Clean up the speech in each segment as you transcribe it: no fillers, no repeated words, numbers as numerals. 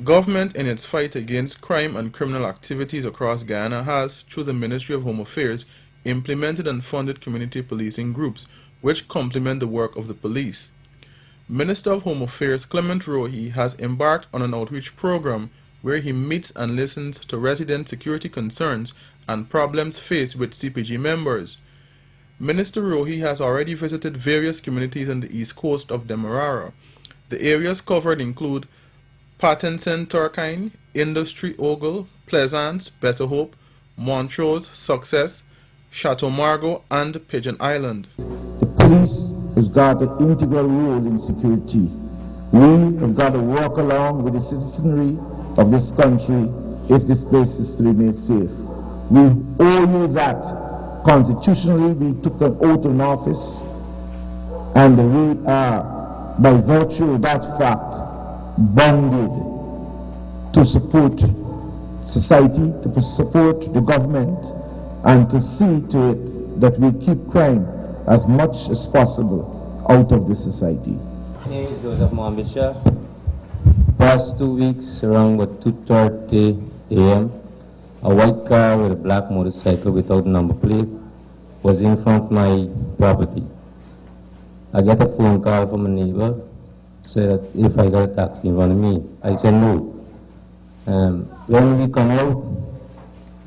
Government in its fight against crime and criminal activities across Guyana has, through the Ministry of Home Affairs, implemented and funded community policing groups which complement the work of the police. Minister of Home Affairs Clement Rohi has embarked on an outreach program where he meets and listens to resident security concerns and problems faced with CPG members. Minister Rohi has already visited various communities on the east coast of Demerara. The areas covered include Pattenson Turkine, Industry Ogle, Pleasance, Better Hope, Montrose, Success, Chateau Margaux, and Pigeon Island. The police has got an integral role in security. We have got to walk along with the citizenry of this country if this place is to be made safe. We owe you that. Constitutionally, we took an oath in office, and we are, by virtue of that fact, bonded to support society, to support the government, and to see to it that we keep crime as much as possible out of the society. My name is Joseph Mohammed Shah. Past 2 weeks, around 2:30 a.m., a white car with a black motorcycle without number plate was in front of my property. I get a phone call from a neighbor, said if I got a taxi in front of me. I said no. When we come out,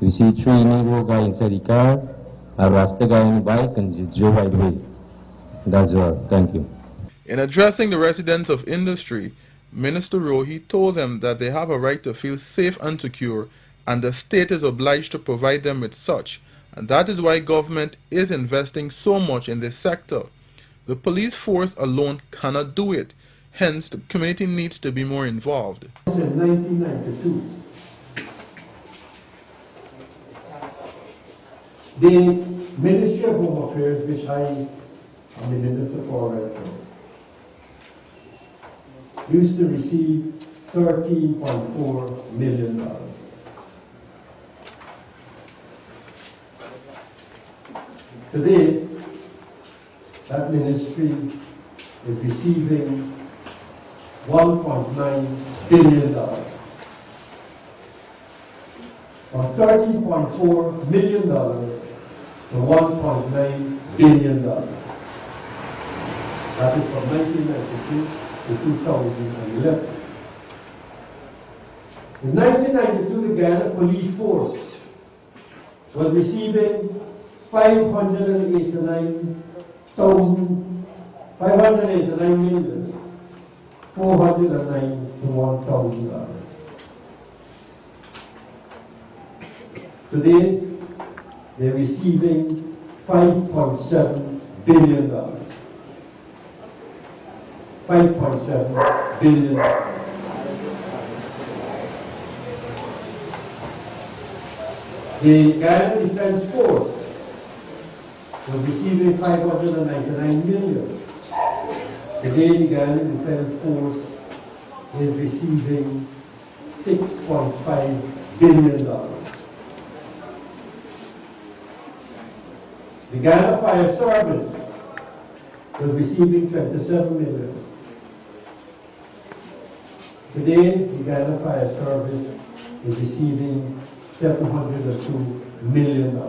we see 3 Negro guys inside the car. I arrested the guy on the bike and just drove right away. That's all. Thank you. In addressing the residents of Industry, Minister Rohi told them that they have a right to feel safe and secure, and the state is obliged to provide them with such, and that is why government is investing so much in this sector. The police force alone cannot do it, hence the community needs to be more involved. In 1992, the Ministry of Home Affairs, which I am the Minister for right now, used to receive $13.4 million. Today, that ministry is receiving $1.9 billion. From $13.4 million to $1.9 billion. That is from 1992 to 2011. In 1992, the Guyana Police Force was receiving $589,491,000. Today, they're receiving $5.7 billion. $5.7 billion. The Guyana Defense Force was receiving $599 million. Today, the Guyana Defense Force is receiving $6.5 billion. The Guyana Fire Service was receiving $27 million. Today, the Guyana Fire Service is receiving $702 million.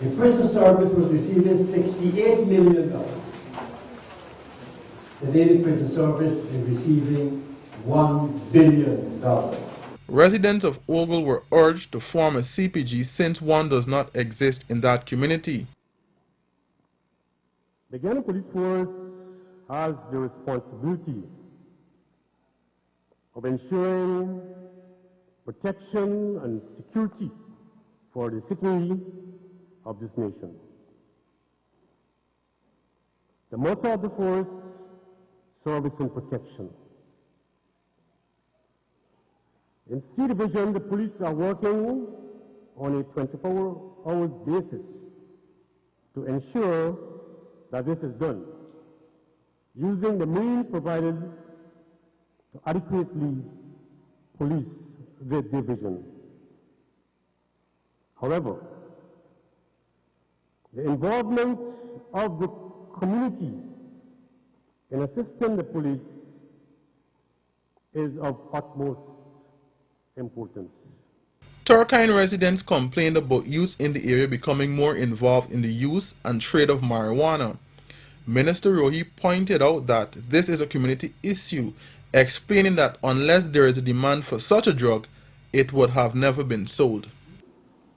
The prison service was receiving $68 million. Today, the prison service is receiving $1 billion. Residents of Ogle were urged to form a CPG since one does not exist in that community. The Guyana Police Force has the responsibility of ensuring protection and security for the citizenry of this nation. The motto of the force, service and protection. In C Division, the police are working on a 24-hour basis to ensure that this is done, using the means provided to adequately police the division. However, the involvement of the community in assisting the police is of utmost importance. Turkine residents complained about youths in the area becoming more involved in the use and trade of marijuana. Minister Rohi pointed out that this is a community issue, explaining that unless there is a demand for such a drug, it would have never been sold.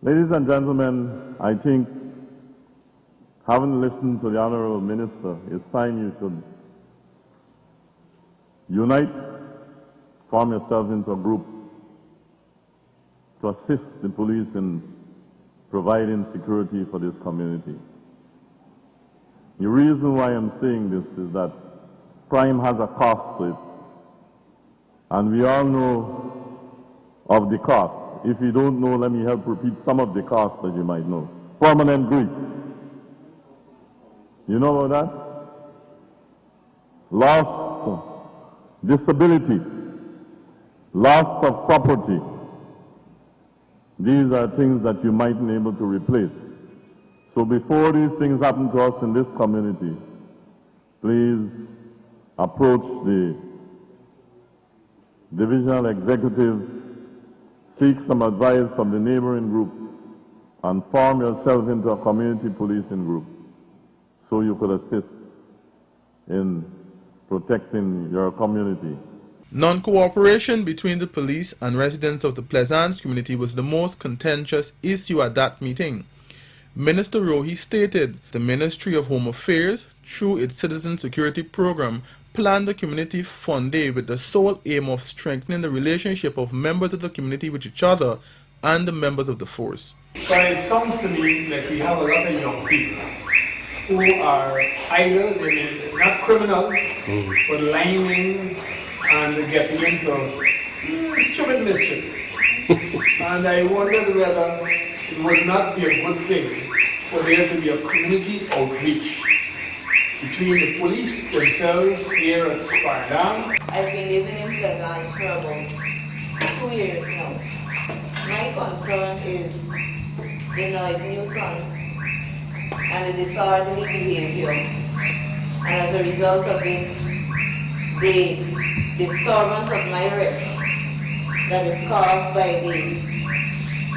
Ladies and gentlemen, I think, having listened to the Honorable Minister, it's time you should unite, form yourselves into a group to assist the police in providing security for this community. The reason why I'm saying this is that crime has a cost to it, and we all know of the cost. If you don't know, let me help repeat some of the costs that you might know. Permanent grief. You know about that? Loss, disability, loss of property. These are things that you mightn't be able to replace. So before these things happen to us in this community, please approach the divisional executive, seek some advice from the neighboring group, and form yourself into a community policing group so you could assist in protecting your community. Non-cooperation between the police and residents of the Plaisance community was the most contentious issue at that meeting. Minister Rohi stated the Ministry of Home Affairs, through its Citizen Security Program, planned a community fund day with the sole aim of strengthening the relationship of members of the community with each other and the members of the force. But it sounds to me like we have a lot of young people who are idle, they're not criminal, but liming and getting into stupid mischief. And I wondered whether it would not be a good thing for there to be a community outreach between the police themselves here at Spardan. I've been living in Plaisance for about 2 years now. My concern is the noise nuisance and the disorderly behavior, and as a result of it, the disturbance of my rest that is caused by the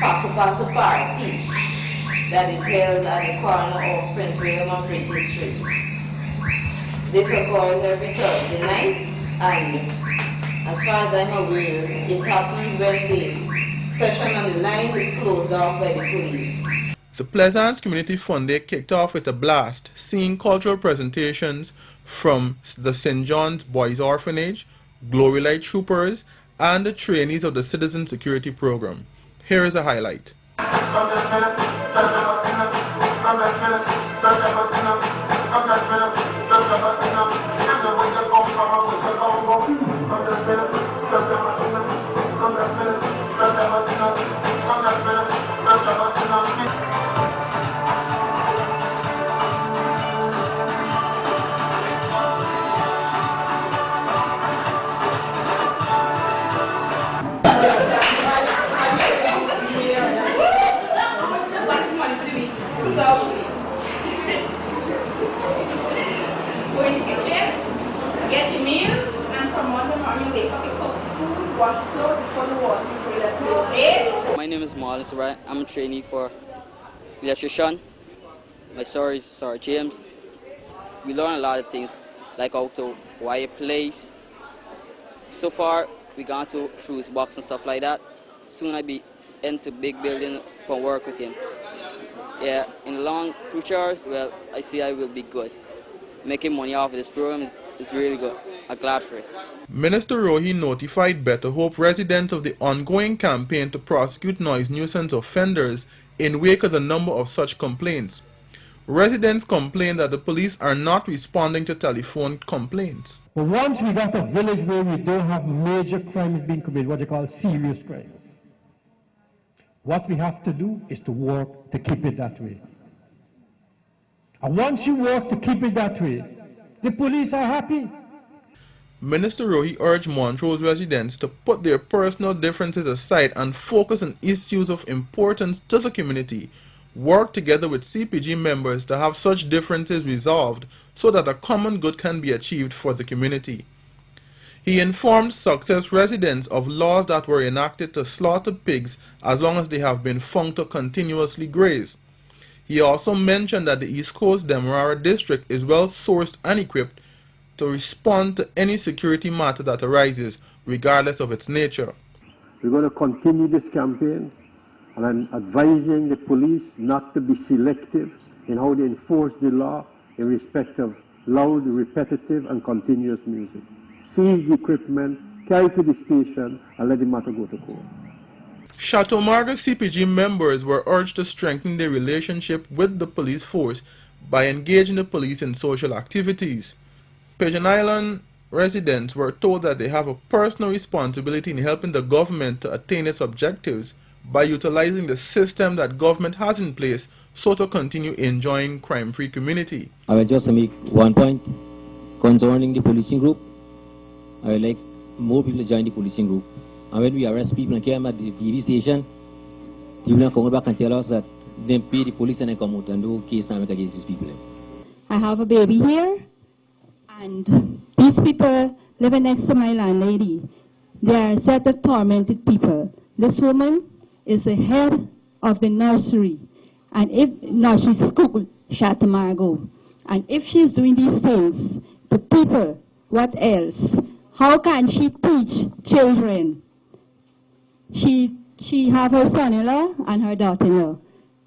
Pasa party that is held at the corner of Prince William and Britain Streets. This occurs every Thursday night, and as far as I'm aware, it happens when the session on the line is closed off by the police. The Plaisance Community Fund Day kicked off with a blast, seeing cultural presentations from the St. John's Boys Orphanage, Glory Light Troopers, and the trainees of the Citizen Security Program. Here is a highlight. Go in the kitchen, get your meals, and from Monday morning wake up, you cook food, wash clothes, put the water before you let go. Okay? My name is Marlon Sarai. I'm a trainee for electrician. My story is Sir James. We learn a lot of things, like how to wire place. So far, we gone to fuse box and stuff like that. Soon I be into big building for work with him. Yeah, in the long future, well, I see I will be good. Making money off of this program is really good. I'm glad for it. Minister Rohi notified Better Hope residents of the ongoing campaign to prosecute noise nuisance offenders in wake of the number of such complaints. Residents complain that the police are not responding to telephone complaints. But once we got a village where we don't have major crimes being committed, what they call serious crimes, what we have to do is to work to keep it that way. And once you work to keep it that way, the police are happy. Minister Rohi urged Montrose residents to put their personal differences aside and focus on issues of importance to the community. Work together with CPG members to have such differences resolved so that a common good can be achieved for the community. He informed Success residents of laws that were enacted to slaughter pigs as long as they have been found to continuously graze. He also mentioned that the East Coast Demerara District is well sourced and equipped to respond to any security matter that arises, regardless of its nature. We're going to continue this campaign, and I'm advising the police not to be selective in how they enforce the law in respect of loud, repetitive, and continuous music. Seize the equipment, carry it to the station, and let the matter go to court. Chateau Margaux CPG members were urged to strengthen their relationship with the police force by engaging the police in social activities. Pigeon Island residents were told that they have a personal responsibility in helping the government to attain its objectives by utilizing the system that government has in place so to continue enjoying crime-free community. I will just make one point concerning the policing group. I would like more people to join the policing group. And when we arrest people and carry them at the PPP station, people come back and tell us that they pay the police and they come out and do case now against these people. I have a baby here, and these people living next to my landlady. They are a set of tormented people. This woman is the head of the nursery, and nursery school, Chateau Margaux. And if she's doing these things to people, what else? How can she teach children? She have her son-in-law and her daughter-in-law.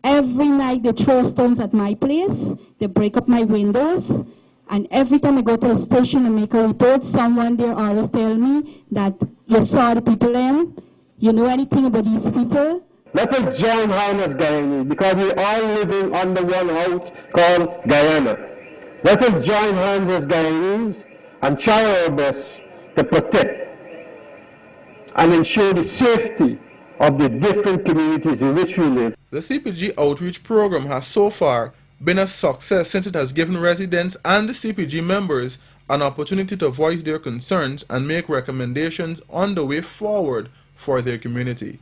Every night they throw stones at my place, they break up my windows, and every time I go to the station and make a report, someone there always tell me that you saw the people in, you know anything about these people? Let us join hands as Guyanese, because we're all living under one house called Guyana. Let us join hands as Guyanese and try our best to protect and ensure the safety of the different communities in which we live. The CPG outreach program has so far been a success since it has given residents and the CPG members an opportunity to voice their concerns and make recommendations on the way forward for their community.